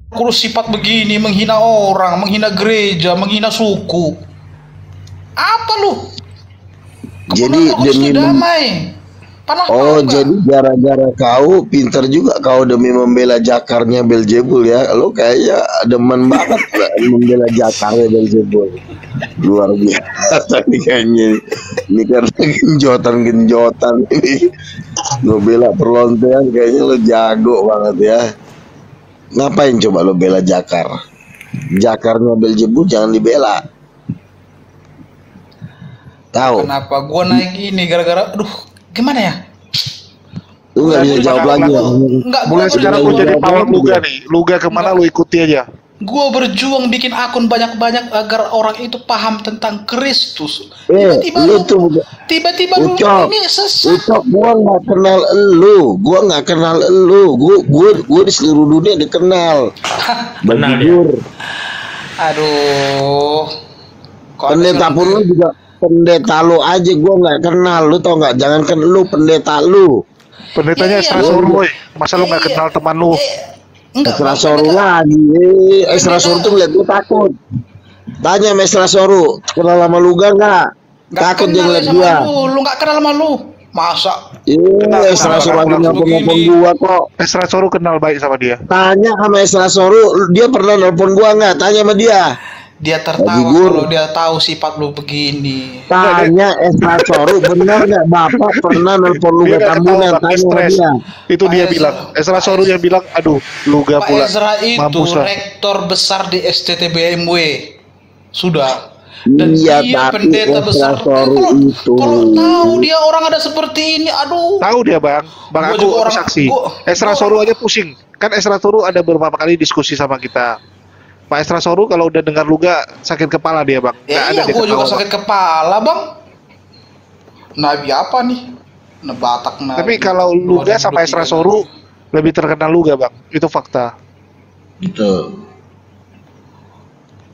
Kudus sifat begini, menghina orang, menghina gereja, menghina suku. Apa lu? Jadi demi damai. jadi gara-gara kau pinter juga kau demi membela jakarnya Beelzebul ya. Lo kayaknya demen banget membela jakarnya Beelzebul. Luar biasa nih kayaknya. Ini karena genjotan ini. Lo bela perlontean kayaknya lo jago banget ya. Ngapain coba lo bela jakar? Jakarnya Beelzebul jangan dibela. Tahu? Kenapa gua naik ini gara-gara gimana ya? Lu nggak bisa jawab lagi ya? Mulai sekarang lu jadi pawang Luga nih. Luga kemana lu ikuti aja. Gua berjuang bikin akun banyak-banyak agar orang itu paham tentang Kristus. Tiba-tiba lu ini sesat. Ucok, gua nggak kenal lu. Gua di seluruh dunia dikenal. Bajur. Aduh. Pendeta pun lu juga. Pendeta lu aja gua nggak kenal, lu tau nggak? Jangan kan lu pendeta lu. Pendetanya Esra Soru, masa lu nggak kenal teman lu? Esra Soru lagi, Esra Soru tuh ngeliat gua takut. Tanya sama Esra Soru, kenal sama Luga nggak? Takut dia ngeliat gua. Lu nggak kenal sama lu, masa? Iya, Esra Soru aja nelpon gua kok. Esra Soru kenal baik sama dia. Tanya sama Esra Soru, dia pernah nelpon gua nggak? Tanya sama dia. Dia tertawa kalau dia tahu sifat lu begini. Tanya Esra Soru, benar nggak Bapak pernah nelpon Luga Tambunan? Tanya sama dia. Itu dia bilang. Esra Soru yang bilang, aduh, Luga pula. Pak Ezra itu rektor besar di STTBMW. Sudah. Dan iya, dia pendeta besar. Kalau tahu dia orang ada seperti ini, aduh. Tahu dia bang aku saksi. Esra Soru aja pusing. Kan Esra Soru ada beberapa kali diskusi sama kita. Pak Esra Soru kalau udah dengar Luga sakit kepala dia bang. Ya iya, gue juga sakit kepala bang. Nabi apa nih? Nebatak nabi. Tapi kalau Luga sama Esra Soru lebih terkenal Luga bang, itu fakta. Itu.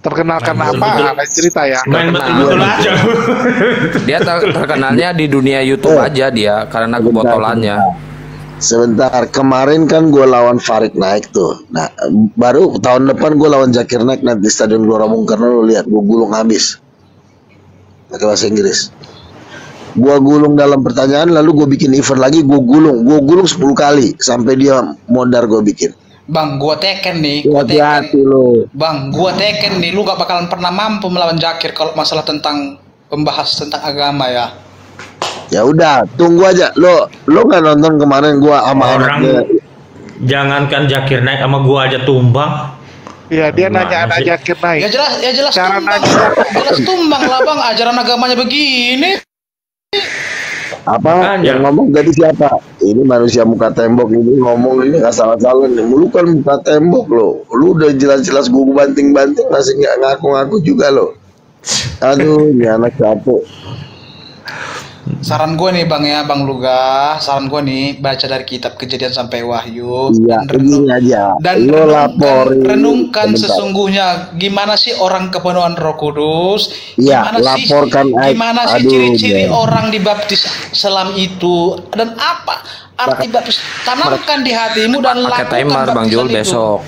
Terkenal karena apa? Ada cerita ya. Main betul-betul aja. Dia terkenalnya di dunia YouTube aja dia karena kebotolannya. Sebentar, kemarin kan gue lawan Farid Naik tuh. Nah, baru tahun depan gue lawan Zakir Naik nanti di Stadion Gelora Bung Karno. Lu lihat, gue gulung habis. Pakai bahasa Inggris. Gue gulung dalam pertanyaan, lalu gue bikin event lagi, gue gulung 10 kali sampai dia modar gue bikin. Bang, gue teken nih, Bang, gue teken nih, lu gak bakalan pernah mampu melawan Zakir kalau masalah tentang membahas tentang agama ya. Ya udah, tunggu aja. Lo nggak nonton kemarin gua sama anaknya. Jangankan Zakir Naik sama gua aja tumbang. Iya, dia nanya anak Zakir Naik. Ya jelas tumbang. Jelas tumbang lah bang, ajaran agamanya begini. Apa yang ngomong tadi siapa? Ini manusia muka tembok ini ngomong ini nggak salah-salah nih. Lu kan muka tembok lo. Lu udah jelas-jelas gua banting-banting masih nggak ngaku-ngaku juga lo. Aduh, ini anak capek. Saran gue nih bang ya, Bang Luga, saran gue nih baca dari kitab Kejadian sampai Wahyu. Iya, dan renungkan sesungguhnya gimana sih orang kepenuhan Roh Kudus. Iya, laporkan gimana sih ciri-ciri orang dibaptis selam itu dan apa arti baptis. Tanamkan di hatimu dan lakukan timer Bang Jul besok.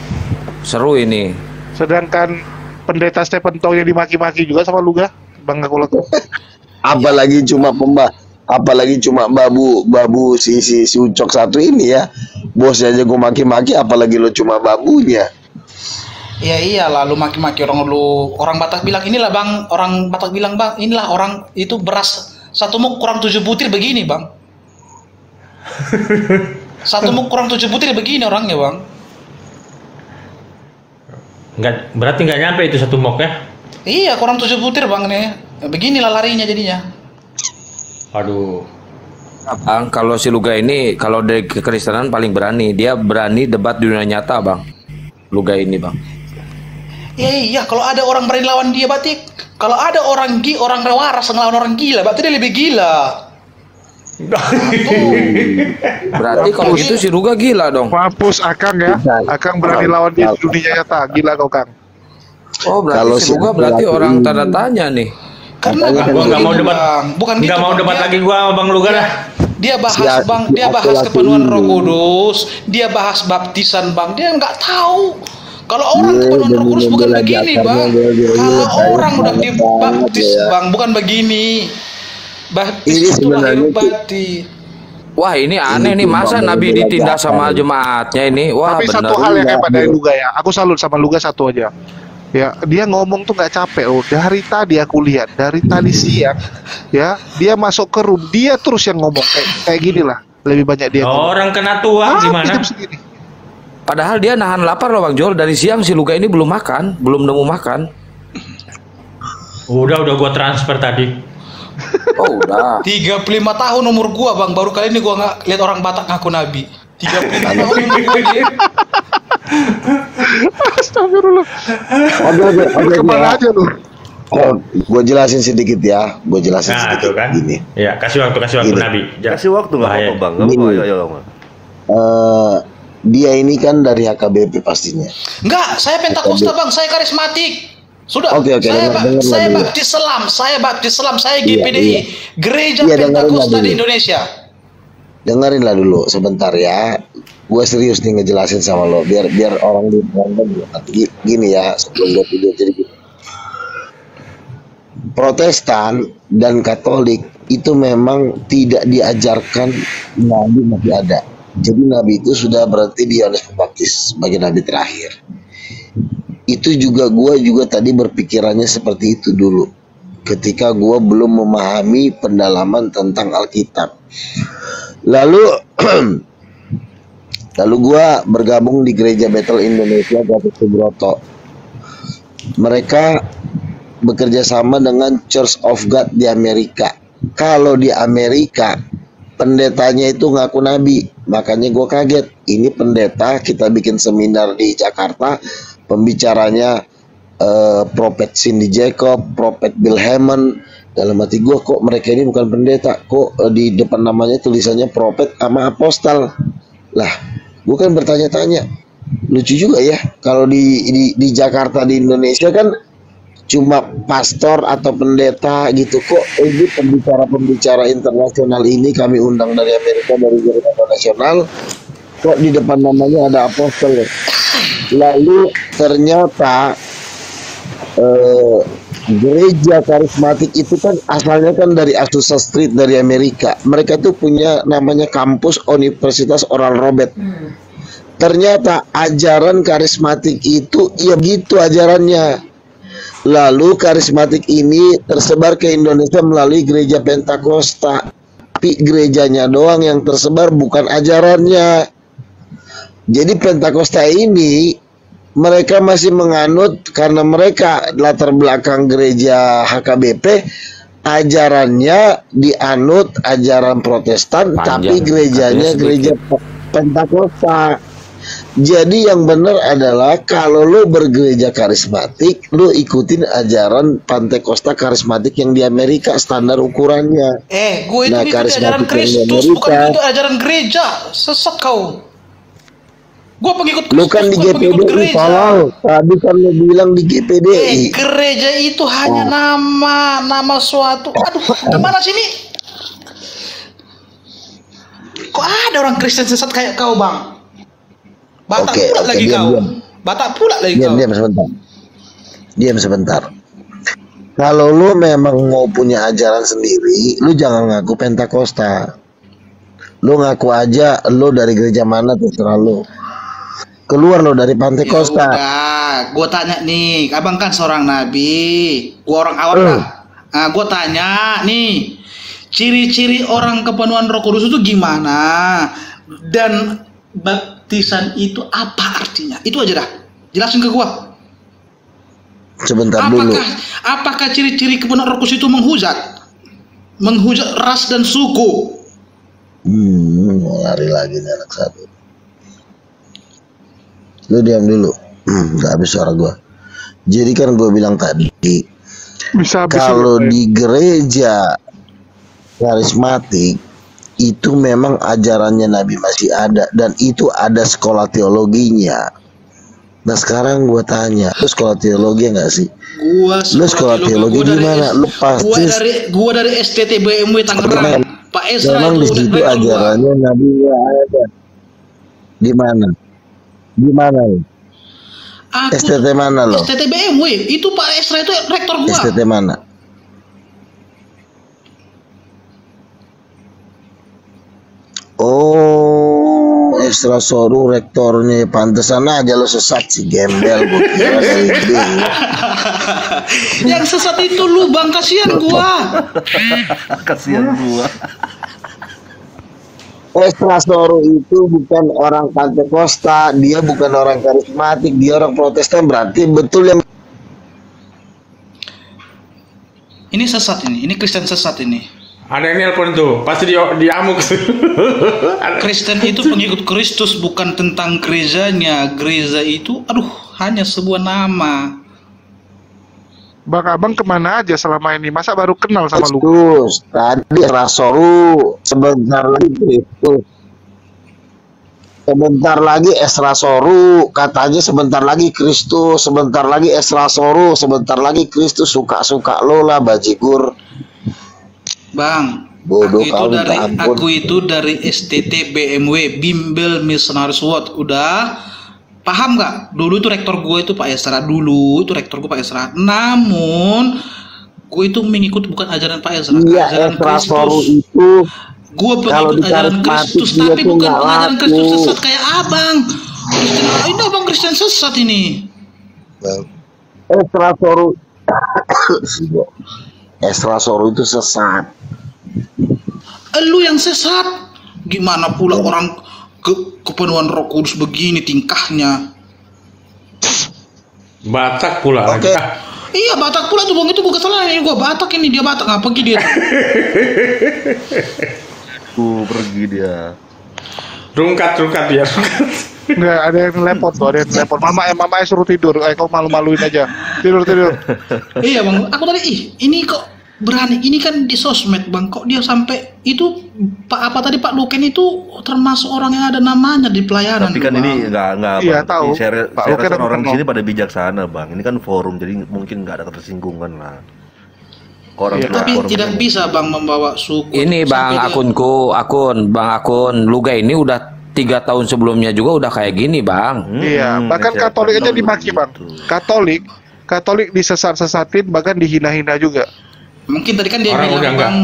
Seru ini. Sedangkan pendeta Stephen Tong yang dimaki-maki juga sama Luga, Bang aku laku. Apalagi cuma babu si Ucok satu ini ya, bosnya aja gue maki-maki, apalagi lo cuma babunya. Ya iyalah, lu maki-maki orang Batak bilang inilah bang, orang Batak bilang bang, inilah orang itu beras satu muk kurang 7 butir begini bang. Satu muk kurang 7 butir begini orangnya bang. Berarti nggak nyampe itu satu muk ya? Iya, kurang 7 butir bang nih. Beginilah larinya jadinya. Aduh. Bang, kalau si Luga ini kalau dari kekristenan paling berani. Dia berani debat di dunia nyata, Bang. Luga ini, Bang. Iya, kalau ada orang berani lawan dia berarti kalau ada orang waras ngelawan orang gila, berarti dia lebih gila. Berarti kalau gitu si Luga gila dong. Mampus Akang ya. Akang berani lawan dia di dunia nyata. Gila kau, Kang. Oh, berarti kalau si Luga berarti orang tanda tanya nih. Karena gua nggak mau debat, nggak mau debat lagi gua sama Bang Luga dah. Dia bahas dia bahas kepenuhan Roh Kudus, dia bahas baptisan bang, dia nggak tahu Kalau orang kepenuhan Roh Kudus bukan begini, Bang. Kalau orang udah dibaptis, Bang, bukan begini. Baptis itu lahir batin. Wah, ini aneh nih, masa Nabi ditindas sama jemaatnya ini? Wah, tapi bener. satu hal yang hebat dari Luga ya, aku salut sama Luga satu aja. Ya, dia ngomong tuh nggak capek loh. Dari tadi aku lihat, dari tadi siang, ya, dia masuk ke room, dia terus yang ngomong kayak gini lah. Lebih banyak dia. Orang kena tua gimana? Padahal dia nahan lapar loh Bang Jol. Dari siang si Luga ini belum makan, belum nemu makan. Udah gua transfer tadi. Oh udah. 35 tahun umur gua, Bang. Baru kali ini gua nggak lihat orang Batak ngaku nabi. 35 tahun umur gua dia. Astagfirullah. Oke. Kemana aja lu? Gue jelasin sedikit ya. Gue jelasin sedikit kan? gini. Ya, kasih waktu Gini. Nabi. Kasih waktu nggak apa Bang? Ayo. Dia ini kan dari HKBP pastinya. Enggak, saya Pentakosta, Bang. Saya karismatik. Sudah. Oke, Saya baptis Selam, saya GPDI, Gereja Pentakosta di Indonesia. Dengerin lah dulu sebentar ya. Gue serius nih ngejelasin sama lo, biar orang di gini ya, sebelum gue tidur. Jadi gini. Protestan dan Katolik itu memang tidak diajarkan Nabi masih ada. Jadi Nabi itu sudah berarti dia Yohanes Pembaptis sebagai Nabi terakhir. Itu juga gue tadi berpikirannya seperti itu dulu ketika gue belum memahami pendalaman tentang Alkitab. Lalu gue bergabung di Gereja Bethel Indonesia Gatot Subroto. Mereka bekerja sama dengan Church of God di Amerika. Kalau di Amerika pendetanya itu ngaku nabi, makanya gue kaget. Ini pendeta, kita bikin seminar di Jakarta. Pembicaranya Prophet Cindy Jacob, Prophet Bill Hammond. Dalam hati gue, kok mereka ini bukan pendeta, kok di depan namanya tulisannya Prophet sama Apostal. Lah, gue kan bertanya-tanya, lucu juga ya, kalau di Jakarta di Indonesia kan cuma pastor atau pendeta gitu, kok ini pembicara internasional ini kami undang dari Amerika, dari Gereja Nasional, kok di depan namanya ada Apostal ya. Lalu ternyata gereja karismatik itu kan asalnya kan dari Azusa Street dari Amerika. Mereka tuh punya namanya kampus Universitas Oral Roberts. Ternyata ajaran karismatik itu ya gitu ajarannya. Lalu karismatik ini tersebar ke Indonesia melalui gereja Pentakosta. Tapi gerejanya doang yang tersebar, bukan ajarannya. Jadi Pentakosta ini mereka masih menganut, karena mereka latar belakang gereja HKBP, ajarannya dianut ajaran Protestan, tapi gerejanya gereja Pentakosta. Jadi yang benar adalah kalau lo bergereja karismatik, lo ikutin ajaran Pentakosta karismatik yang di Amerika standar ukurannya. Gue itu ajaran Kristus, bukan itu ajaran gereja. Sesat kau. Gue pengikut Kristus, lu kan di GPDI, tolong. Tadi kan lu bilang di GPDI. Gereja itu hanya nama suatu. Aduh, gimana sih ini? Kok ada orang Kristen sesat kayak kau, Bang? Batak pula lagi kau. Batak pula lagi kau. Diam sebentar. Kalau lu memang mau punya ajaran sendiri, lu jangan ngaku Pentakosta. Lu ngaku aja lu dari gereja mana terserah lu. Keluar lo dari Pentakosta. Ya gue tanya nih, abang kan seorang nabi, gue orang awam lah. Nah, gue tanya nih, ciri-ciri orang kepenuhan Roh Kudus itu gimana? Dan baptisan itu apa artinya? Itu aja dah, jelasin ke gue. Sebentar dulu. Apakah ciri-ciri kepenuhan Roh Kudus itu menghujat ras dan suku? Mau lari lagi nih anak satu. Lu diam dulu, nggak habis suara gue. Jadi kan gue bilang tadi, kalau di gereja karismatik itu memang ajarannya Nabi masih ada, dan itu ada sekolah teologinya. Nah sekarang gue tanya, lu sekolah teologi nggak sih? Lu sekolah teologi di mana? Lu pasti. Gua dari STT BMW Tangerang. Pak Esra memang di situ ajarannya Nabi nggak ada. Di mana? STT mana lo? STT BMW. Itu Pak Esra itu rektor gua. STT mana? Oh, Esra Soru rektornya. Pantesan aja lo sesat si gembel. Gua kira dari B. Yang sesat itu lu Bang, kasihan gua. Kasihan gua. Esra Soru itu bukan orang Pantekosta, dia bukan orang karismatik, dia orang Protestan. Berarti betul yang Ini sesat ini Kristen sesat ini. Ada yang nelpon tuh, pasti diamuk. Kristen itu pengikut Kristus, bukan tentang gerejanya. Gereja itu, hanya sebuah nama. Bang Abang kemana aja selama ini? Masa baru kenal sama lu? Kristus. Tadi Esra Soru, sebentar lagi Kristus. Sebentar lagi Esra Soru, katanya sebentar lagi Kristus, sebentar lagi Esra Soru, sebentar lagi Kristus. Suka-suka lo lah bajigur. Bang, Bodoh aku itu dari STT BMW, Bimbel Missionaries World. Udah paham nggak? Dulu itu rektor gue itu Pak Esra. Namun gue itu mengikut bukan ajaran Pak Esra, Iya, ajaran Esra Soru Kristus. itu Gue pengikut ajaran Kristus, dia tapi tuh bukan nggak ajaran laku. Kristus sesat kayak abang. Ini abang Kristen sesat ini. Esra Soru Esra Soru itu sesat. Lu yang sesat. Gimana pula orang kepenuhan Roh Kudus begini tingkahnya? Batak pula. Oke. Iya, Batak pula tuh Bang, itu bukan salah ini gua Batak ini, dia Batak ngapa pergi dia? Pergi dia. Rungkat dia. Nggak, ada yang telepon tuh, ada yang telepon. Mama suruh tidur. Kau malu-maluin aja. Tidur. Iya Bang, aku tadi ini kok berani, ini kan di sosmed Bang, kok dia sampai itu Pak Luken itu termasuk orang yang ada namanya di pelayanan. Tapi kan Bang. ini enggak Iya, Bang. tahu. Saya Pak Luken rasa orang di kenal. sini pada bijaksana, Bang. Ini kan forum, jadi mungkin nggak ada ketersinggungan lah. Orang Iya, Tapi forum tidak ini. bisa Bang membawa suku. Ini Bang, akun Luga ini udah 3 tahun sebelumnya juga udah kayak gini Bang. Iya, bahkan saya Katolik aja tahu dimaki Bang. gitu. Katolik disesat-sesatin, bahkan dihina-hina juga. Mungkin tadi kan dia Orang bilang udah Bang,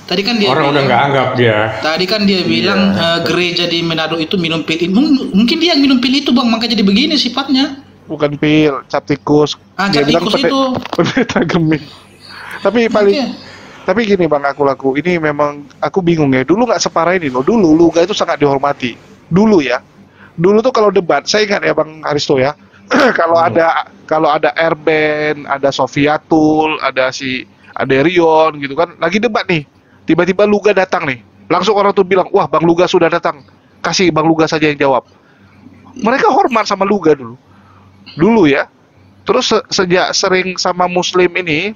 tadi kan dia Orang udah bilang, nggak anggap dia. tadi kan dia bilang gereja di Manado itu minum pil. Mungkin dia yang minum pil itu Bang, makanya jadi begini sifatnya. Bukan pil, cap tikus. Dia Cap bilang tikus itu. pendeta geming. Tapi gini Bang, aku ini memang aku bingung ya. Dulu nggak separah ini loh. Dulu Luga itu sangat dihormati. Dulu ya. Dulu tuh kalau debat, saya ingat ya Bang Haristo ya. kalau ada Erben, ada Sofiatul, ada si Aderion gitu kan, lagi debat nih. Tiba-tiba Luga datang nih. Langsung orang tuh bilang, "Wah, Bang Luga sudah datang. Kasih Bang Luga saja yang jawab." Mereka hormat sama Luga dulu. Dulu ya. Terus sejak sering sama Muslim ini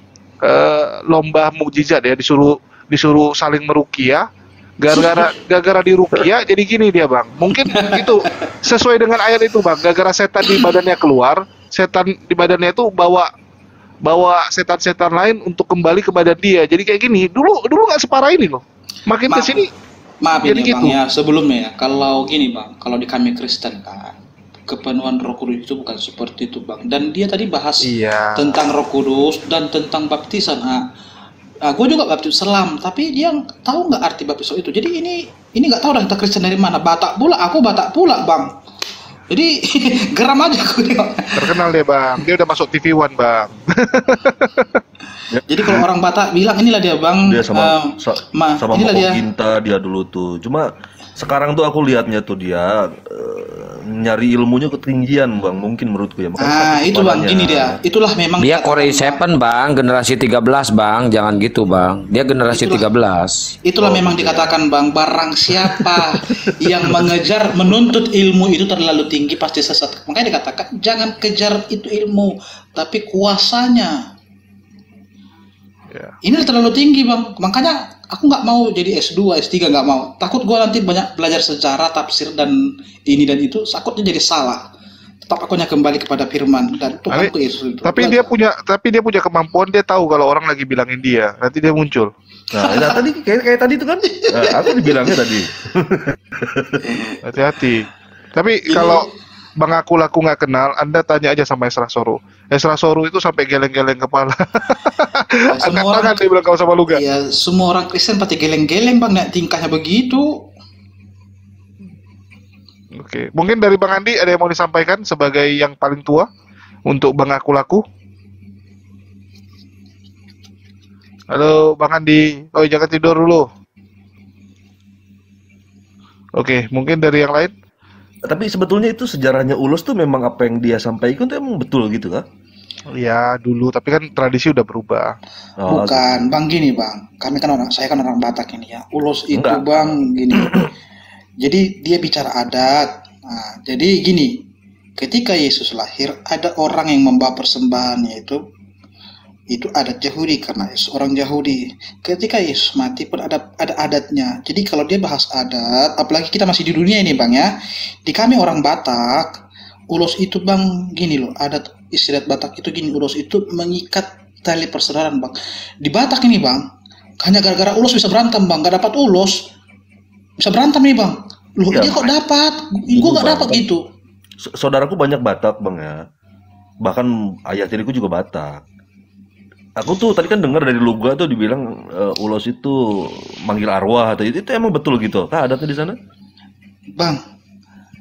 lomba mukjizat ya, disuruh saling meruqyah. Gara-gara diruqyah jadi gini dia Bang. Mungkin itu sesuai dengan ayat itu Bang. Gara-gara setan di badannya keluar, setan di badannya itu bawa setan-setan lain untuk kembali ke badan dia. Jadi kayak gini. Dulu nggak separah ini loh. Makin kesini Maaf jadi ini gitu. Bang ya, sebelumnya ya, kalau gini Bang, kalau di kami Kristen kan, kepenuhan Roh Kudus itu bukan seperti itu Bang. Dan dia tadi bahas tentang Roh Kudus dan tentang baptisan. Gue juga baptis Islam, tapi dia tahu nggak arti baptisan itu. Jadi ini nggak tahu dah kita Kristen dari mana. Batak pula, aku Batak pula Bang. Jadi geram aja aku tengok. Terkenal deh Bang. Dia udah masuk TV One Bang. Jadi kalau orang Batak bilang inilah dia Bang. Dia sama inilah dia. Ginta dia dulu tuh. Cuma sekarang tuh aku lihatnya tuh dia nyari ilmunya ketinggian Bang, mungkin menurutku ya. Itu Bang, gini dia. Itulah memang Dia Corey Seven Bang, generasi 13 Bang, jangan gitu Bang. Dia generasi 13. Itulah memang dikatakan Bang, barang siapa yang menuntut ilmu itu terlalu tinggi pasti sesat. Makanya dikatakan jangan kejar itu ilmu, tapi kuasanya. Ini terlalu tinggi Bang. Makanya aku nggak mau jadi S2, S3 nggak mau. Takut gue nanti banyak belajar sejarah, tafsir dan ini dan itu, takutnya jadi salah. Tetap aku hanya kembali kepada firman dan Tuhanku Yesus itu. Tapi dia punya kemampuan, dia tahu kalau orang lagi bilangin dia, nanti dia muncul. Nah, tadi kayak tadi itu kan. Aku dibilangnya tadi. Hati-hati. Tapi kalau Bang aku laku nggak kenal, Anda tanya aja sama Esra Soro. Esra Soro itu sampai geleng-geleng kepala. Angkat tangan dia bilang kau sama Luga. Iya, semua orang Kristen pasti geleng-geleng bang, nek tingkahnya begitu. Oke, mungkin dari Bang Andi ada yang mau disampaikan sebagai yang paling tua untuk Bang aku laku. Halo Bang Andi, oh jangan tidur dulu. Oke, mungkin dari yang lain. Tapi sebetulnya itu sejarahnya Ulos tuh memang apa yang dia sampaikan tuh emang betul gitu kan? Ya dulu, tapi kan tradisi udah berubah. Oh, Bukan, bang gini bang. Saya kan orang Batak ini ya. Ulos itu Enggak. bang gini. Jadi dia bicara adat. Nah, jadi gini. Ketika Yesus lahir, ada orang yang membawa persembahannya itu adat Yahudi karena Yesus orang Yahudi. Ketika Yesus mati pun ada adatnya. Jadi kalau dia bahas adat, apalagi kita masih di dunia ini bang ya, di kami orang Batak, ulos itu bang gini loh, adat istiadat Batak itu gini, ulos itu mengikat tali persaudaraan bang. Di Batak ini bang, hanya gara-gara ulos bisa berantem bang, gak dapat ulos bisa berantem nih bang. Loh Ya, dia kok dapat, gue gak dapat gitu. Saudaraku banyak Batak bang ya. Bahkan ayah tiriku juga Batak. Aku tuh tadi kan dengar dari Luga tuh dibilang Ulos itu manggil arwah atau itu emang betul gitu? Kah adatnya di sana? Bang,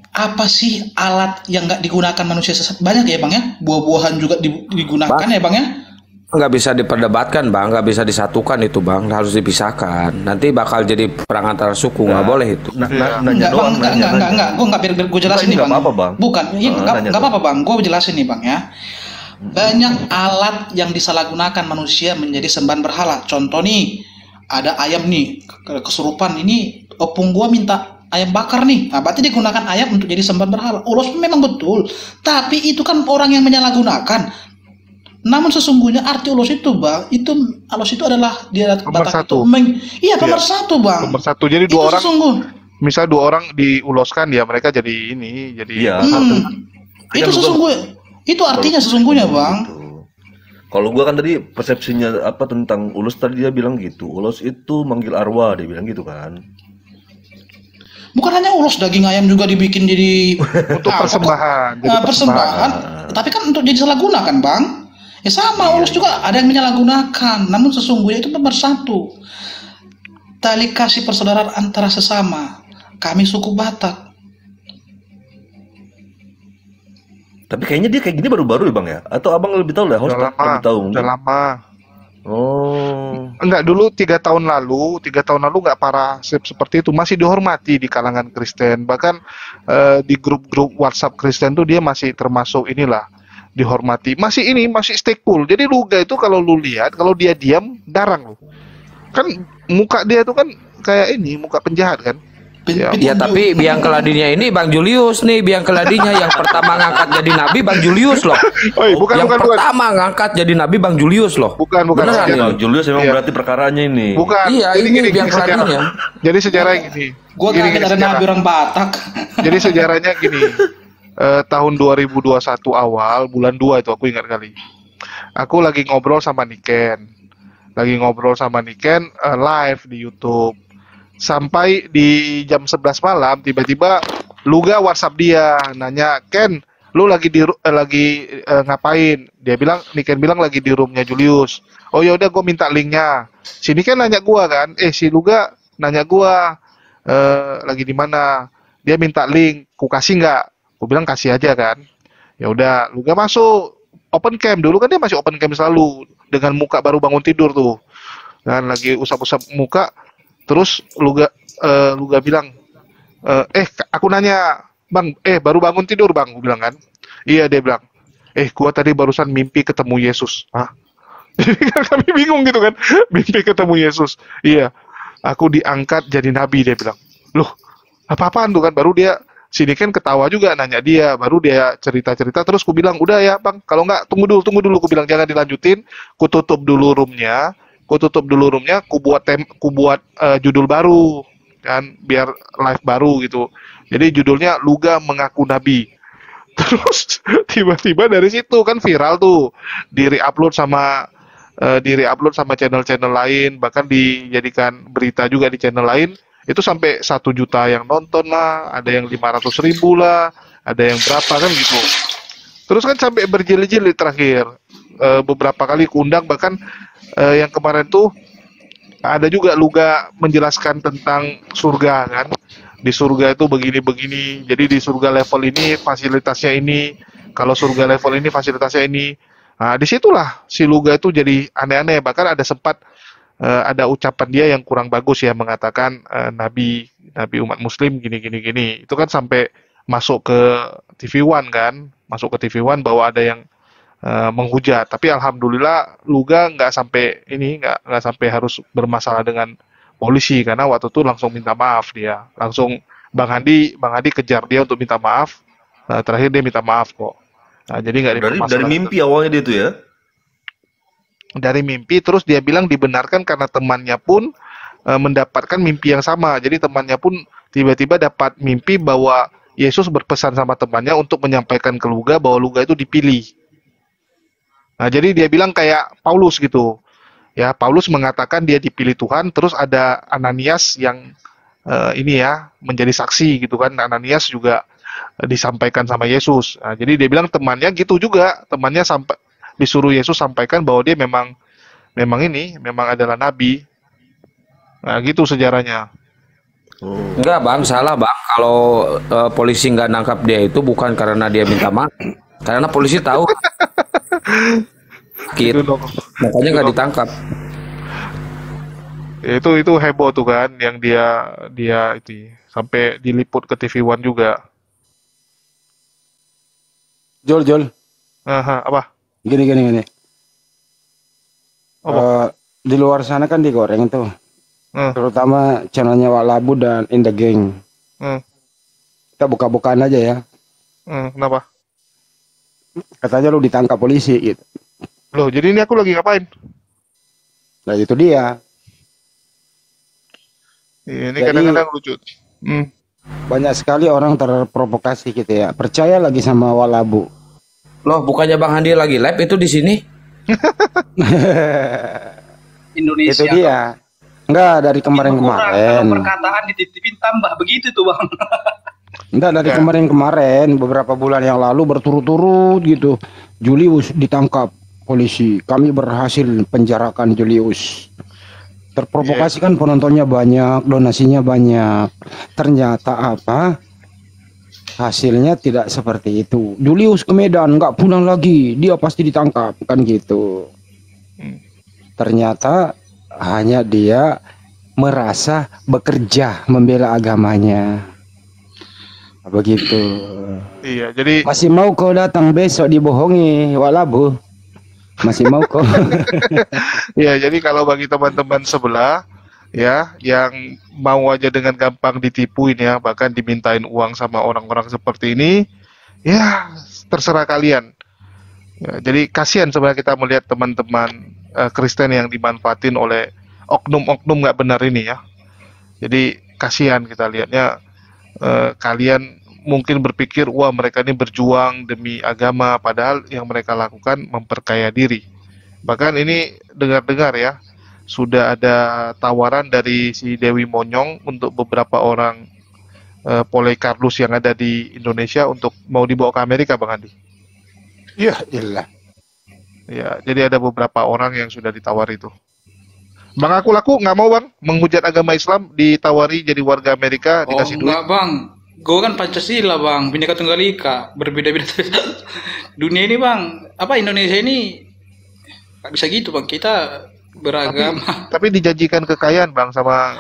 apa sih alat yang nggak digunakan manusia sesat? Banyak ya bang ya, buah-buahan juga digunakan ya bang ya. Nggak bisa diperdebatkan bang, nggak bisa disatukan itu bang, harus dipisahkan. Nanti bakal jadi perang antara suku, nggak boleh itu. Nanya Enggak doang, bang, enggak, gue nggak biar gue jelasin Enggak, nih ini bang. nggak apa-apa, Bang. Bukan, iya Nanya nggak doang. apa-apa bang, gue jelasin nih bang ya. Banyak alat yang disalahgunakan manusia menjadi sembahan berhala. Contoh nih, ada ayam nih kesurupan, ini opung gua minta ayam bakar nih. Nah, berarti digunakan ayam untuk jadi sembahan berhala. Ulos memang betul, tapi itu kan orang yang menyalahgunakan. Namun sesungguhnya arti ulos itu bang, ulos itu adalah dia Batak itu pemersatu bang. Pemersatu. Jadi Itu dua orang, sesungguhnya. misal dua orang diuloskan ya mereka jadi ini, jadi Iya. Itu sesungguhnya. Itu artinya sesungguhnya bang. Gitu. Kalau gua kan tadi persepsinya apa tentang Ulos tadi dia bilang gitu. Ulos itu manggil arwah dia bilang gitu kan. Bukan hanya ulos, daging ayam juga dibikin jadi untuk persembahan. Jadi persembahan. Tapi kan untuk jadi salah gunakan bang. Ya sama, ulos juga ada yang menyalahgunakan. Namun sesungguhnya itu bersatu. Tali kasih persaudaraan antara sesama. Kami suku Batak. Tapi kayaknya dia kayak gini baru-baru ya bang ya? Atau abang lebih tahu lah? Host Udah lama, lebih tahu mungkin. udah lama. Oh. Enggak, dulu 3 tahun lalu nggak parah seperti itu, masih dihormati di kalangan Kristen. Bahkan di grup-grup WhatsApp Kristen tuh dia masih termasuk inilah dihormati. Masih stay cool. Jadi Luga itu kalau lu lihat, kalau dia diam darang lu. Kan muka dia tuh kan kayak ini, muka penjahat kan. Ya tapi biang keladinya ini Bang Julius nih, biang keladinya yang pertama ngangkat jadi nabi Bang Julius loh. Yang pertama ngangkat jadi nabi Bang Julius loh. Bukan. Beneran Bang ini. Julius emang berarti perkaranya ini. Bukan. Iya, ini biang keladinya. Jadi sejarah gini. Gua kaget ada nabi orang Batak. Jadi sejarahnya gini. Tahun 2021 awal, bulan 2 itu aku ingat kali. Aku lagi ngobrol sama Niken. Live di YouTube. Sampai di jam 11 malam tiba-tiba Luga WhatsApp dia nanya, "Ken, lu lagi ngapain?" Niken bilang lagi di roomnya Julius. Oh ya udah, gue minta linknya. Si Niken nanya gua kan, si Luga nanya gua, lagi di mana? Dia minta link, ku kasih nggak? Gue bilang kasih aja kan. Ya udah, Luga masuk open cam. Dulu kan dia masih open cam selalu dengan muka baru bangun tidur tuh. Dan lagi usap-usap muka. Terus Luga bilang, aku nanya, "Bang, baru bangun tidur bang?" Gue bilang kan. Iya, dia bilang, gua tadi barusan mimpi ketemu Yesus. Hah? Kami bingung gitu kan, mimpi ketemu Yesus. Iya, aku diangkat jadi nabi, dia bilang. Loh, apa-apaan tuh kan? Baru dia, sini kan ketawa juga, nanya dia, baru dia cerita-cerita, terus ku bilang, udah ya bang, kalau nggak, tunggu dulu, ku bilang jangan dilanjutin, ku tutup dulu roomnya, ku buat judul baru kan, biar live baru gitu. Jadi judulnya Luga Mengaku Nabi. Terus tiba-tiba dari situ kan viral tuh, di-upload sama channel-channel lain, bahkan dijadikan berita juga di channel lain. Itu sampai 1 juta yang nonton lah, ada yang 500.000 lah, ada yang berapa kan gitu. Terus kan sampai berjilid-jilid terakhir, beberapa kali kuundang, bahkan yang kemarin tuh ada juga Luga menjelaskan tentang surga kan. Di surga itu begini-begini, jadi di surga level ini fasilitasnya ini, kalau surga level ini fasilitasnya ini. Nah, disitulah si Luga itu jadi aneh-aneh, bahkan ada sempat ada ucapan dia yang kurang bagus ya, mengatakan nabi umat muslim gini. Itu kan sampai masuk ke TV One kan, masuk ke TV One bahwa ada yang menghujat. Tapi alhamdulillah Luga nggak sampai harus bermasalah dengan polisi, karena waktu itu langsung minta maaf dia. Langsung Bang Hadi kejar dia untuk minta maaf. Nah, terakhir dia minta maaf kok. Nah, jadi nggak dari mimpi awalnya dia tuh ya. Dari mimpi, terus dia bilang dibenarkan karena temannya pun mendapatkan mimpi yang sama. Jadi temannya pun tiba-tiba dapat mimpi bahwa Yesus berpesan sama temannya untuk menyampaikan ke Luga bahwa Luga itu dipilih. Nah, jadi dia bilang kayak Paulus gitu. Ya, Paulus mengatakan dia dipilih Tuhan, terus ada Ananias yang menjadi saksi gitu kan. Ananias juga disampaikan sama Yesus. Nah, jadi dia bilang temannya gitu juga. Temannya disuruh Yesus sampaikan bahwa dia memang adalah nabi. Nah, gitu sejarahnya. Enggak bang, salah bang. Kalau polisi nggak nangkap dia itu bukan karena dia minta maaf, karena polisi tahu makanya nggak ditangkap. Itu heboh tuh kan, yang dia itu sampai diliput ke TV One juga. Jol. Apa? Gini. Di luar sana kan digoreng tuh. Terutama channelnya Wak Labu dan In The Gang. Kita buka-bukaan aja ya. Kenapa? Katanya lu ditangkap polisi gitu. Loh, jadi ini aku lagi ngapain? Nah itu dia. Ini kadang-kadang lucu. Banyak sekali orang terprovokasi gitu ya. Percaya lagi sama Wak Labu. Loh, bukannya Bang Handi lagi live itu di sini? Indonesia. Itu dia. Enggak, dari kemarin-kemarin. Perkataan dititipin tambah begitu tuh bang. Enggak, dari kemarin-kemarin, beberapa bulan yang lalu berturut-turut gitu. Julius ditangkap polisi. Kami berhasil penjarakan Julius. Terprovokasi kan penontonnya banyak, donasinya banyak. Ternyata apa? Hasilnya tidak seperti itu. Julius ke Medan, nggak pulang lagi. Dia pasti ditangkap, kan gitu. Ternyata hanya dia merasa bekerja membela agamanya. Begitu. Iya, jadi masih mau kau datang besok dibohongi, Wak Labu? Masih mau kau? Ya, jadi kalau bagi teman-teman sebelah ya yang mau aja dengan gampang ditipuin ya, bahkan dimintain uang sama orang-orang seperti ini, ya terserah kalian. Ya, jadi kasihan sebenarnya kita melihat teman-teman Kristen yang dimanfaatin oleh oknum-oknum nggak benar ini ya. Jadi kasihan kita lihatnya. Kalian mungkin berpikir wah mereka ini berjuang demi agama, padahal yang mereka lakukan memperkaya diri. Bahkan ini dengar-dengar ya, sudah ada tawaran dari si Dewi Monyong untuk beberapa orang Polycarpus yang ada di Indonesia untuk mau dibawa ke Amerika, Bang Andi. Ya, iyalah. Ya, jadi ada beberapa orang yang sudah ditawari itu. Bang aku nggak mau bang menghujat agama Islam, ditawari jadi warga Amerika dikasih duit. Enggak bang, gue kan Pancasila bang, Bhinneka Tunggal Ika, berbeda-beda. Dunia ini bang, Indonesia ini nggak bisa gitu bang, kita beragama. Tapi dijanjikan kekayaan bang sama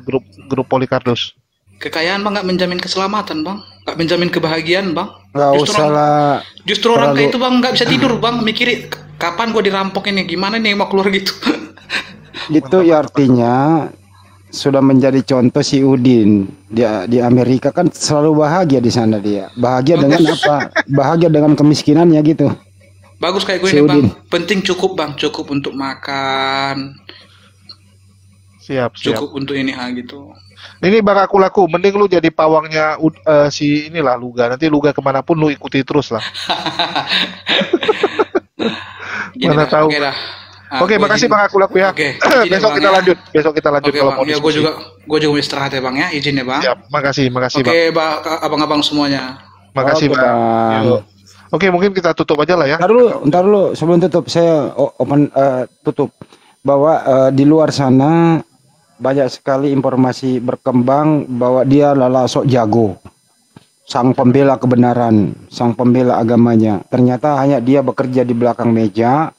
grup Polycarpus. Kekayaan bang nggak menjamin keselamatan bang, nggak menjamin kebahagiaan bang. Nggak usah lah. Justru orang kayak itu bang nggak bisa tidur bang, mikirin kapan gue dirampok ini, gimana nih mau keluar gitu. Itu ya artinya sudah menjadi contoh si Udin. Dia di Amerika kan selalu bahagia di sana dia. Bahagia dengan apa? Bahagia dengan kemiskinannya gitu. Bagus kayak gue si ini Udin. Bang, penting cukup bang, cukup untuk makan. Siap. Cukup untuk ini gitu. Ini bang aku laku, mending lu jadi pawangnya si inilah Luga. Nanti Luga kemanapun lu ikuti terus lah. Mana tahu. Oke, makasih bang aku laku ya. Besok kita lanjut. Besok kita lanjut kalau mau diskusi. Gue juga mau istirahat ya bang ya, izin ya bang. Siap, makasih bang. Oke, abang-abang semuanya. Makasih, Oke, Bang. Bang. Yuk. Oke, mungkin kita tutup aja lah ya. Ntar dulu sebelum tutup saya tutup bahwa di luar sana banyak sekali informasi berkembang bahwa dia lala sok jago, sang pembela kebenaran, sang pembela agamanya. Ternyata hanya dia bekerja di belakang meja,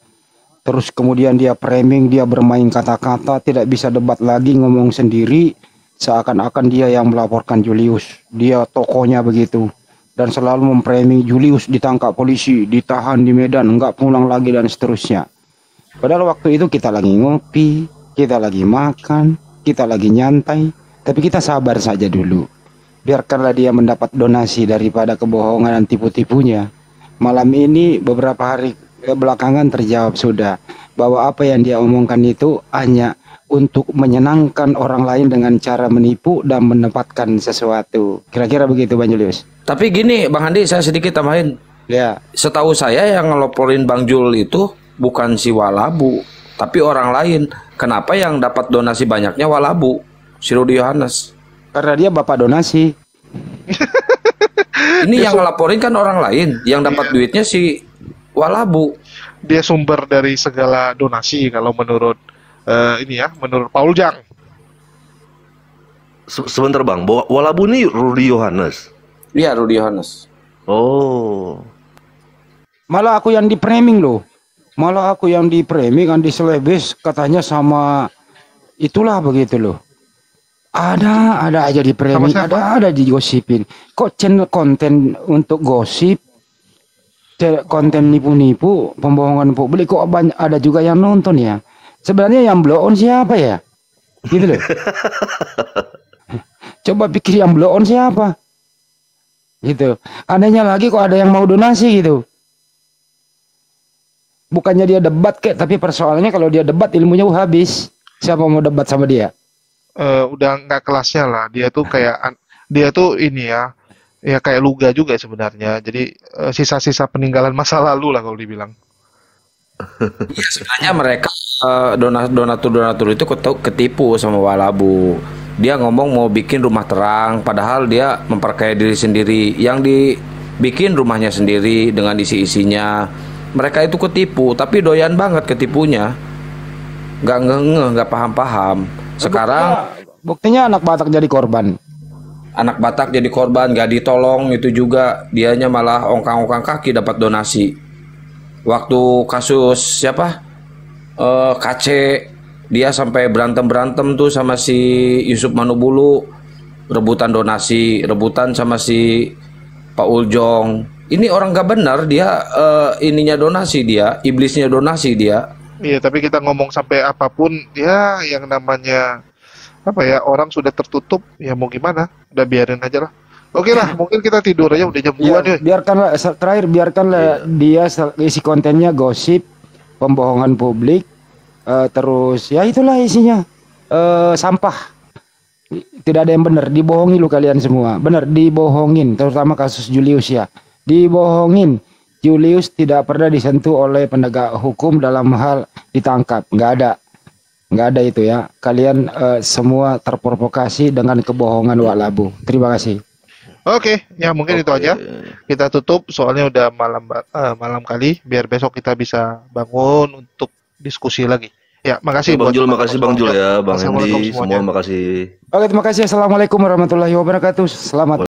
terus kemudian dia framing, dia bermain kata-kata, tidak bisa debat lagi, ngomong sendiri, seakan-akan dia yang melaporkan Julius, dia tokohnya begitu. Dan selalu memframing Julius ditangkap polisi, ditahan di Medan, enggak pulang lagi dan seterusnya. Padahal waktu itu kita lagi ngopi, kita lagi makan, kita lagi nyantai, tapi kita sabar saja dulu. Biarkanlah dia mendapat donasi daripada kebohongan dan tipu-tipunya. Malam ini beberapa hari belakangan terjawab sudah bahwa apa yang dia omongkan itu hanya untuk menyenangkan orang lain dengan cara menipu dan menempatkan sesuatu. Kira-kira begitu, Bang Julius. Tapi gini, Bang Andi, saya sedikit tambahin. Ya. Setahu saya yang ngeloporin Bang Jul itu bukan si Walabu, tapi orang lain. Kenapa yang dapat donasi banyaknya Walabu, si Rudy Yohanes? Karena dia bapak donasi. Ini yang ngelaporin kan orang lain, yang dapat duitnya si Walabu. Dia sumber dari segala donasi kalau menurut menurut Paul Jang. Sebentar Bang, Walabu ini Rudy Yohanes. Iya, Rudy Yohanes. Oh. Malah aku yang di framing loh. Malah aku yang di framing kan di selebes katanya sama itulah begitu loh. Ada aja di framing, ada digosipin. Kok channel konten untuk gosip, konten nipu-nipu, pembohongan publik kok ada juga yang nonton ya. Sebenarnya yang blow on siapa ya? Gitu loh. Coba pikir yang blow on siapa? Gitu. Anehnya lagi kok ada yang mau donasi gitu. Bukannya dia debat kek, tapi persoalannya kalau dia debat ilmunya habis. Siapa mau debat sama dia? Udah nggak kelasnya lah. Dia tuh ini ya kayak Luga juga sebenarnya. Jadi sisa-sisa peninggalan masa lalu lah kalau dibilang. Ya, sebenarnya mereka donatur itu ketipu sama Walabu. Dia ngomong mau bikin rumah terang, padahal dia memperkaya diri sendiri. Yang dibikin rumahnya sendiri dengan isi-isinya. Mereka itu ketipu, tapi doyan banget ketipunya. Nggak ngeh, nggak paham-paham. Sekarang buktinya anak Batak jadi korban. Anak Batak jadi korban, nggak ditolong itu juga. Dianya malah ongkang-ongkang kaki dapat donasi. Waktu kasus siapa? KC, dia sampai berantem tuh sama si Yusuf Manubulu, rebutan donasi, rebutan sama si Pak Uljong. Ini orang gak benar, dia ininya donasi dia, iblisnya donasi dia. Iya, tapi kita ngomong sampai apapun, ya yang namanya orang sudah tertutup, ya mau gimana? Udah biarin aja lah. Oke lah, mungkin kita tidur aja udah jam 2 ya, deh. Biarkanlah dia isi kontennya gosip, pembohongan publik, terus ya itulah isinya sampah. Tidak ada yang benar, dibohongi lu kalian semua. Benar, dibohongin, terutama kasus Julius ya. Dibohongin. Julius tidak pernah disentuh oleh penegak hukum dalam hal ditangkap. Nggak ada itu ya. Kalian semua terprovokasi dengan kebohongan Walabu. Terima kasih. Oke, ya mungkin itu aja. Kita tutup, soalnya udah malam kali. Biar besok kita bisa bangun untuk diskusi lagi. Ya, makasih Bang Jul, makasih Bang Jul ya, Bang Hendy, semua makasih. Oke, terima kasih. Assalamualaikum warahmatullahi wabarakatuh. Selamat